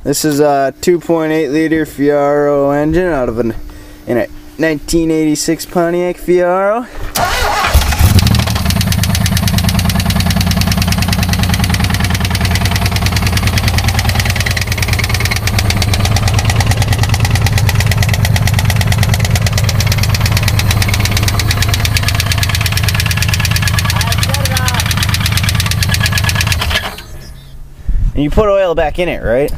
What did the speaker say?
This is a 2.8 liter Fiero engine out of in a 1986 Pontiac Fiero. And you put oil back in it, right?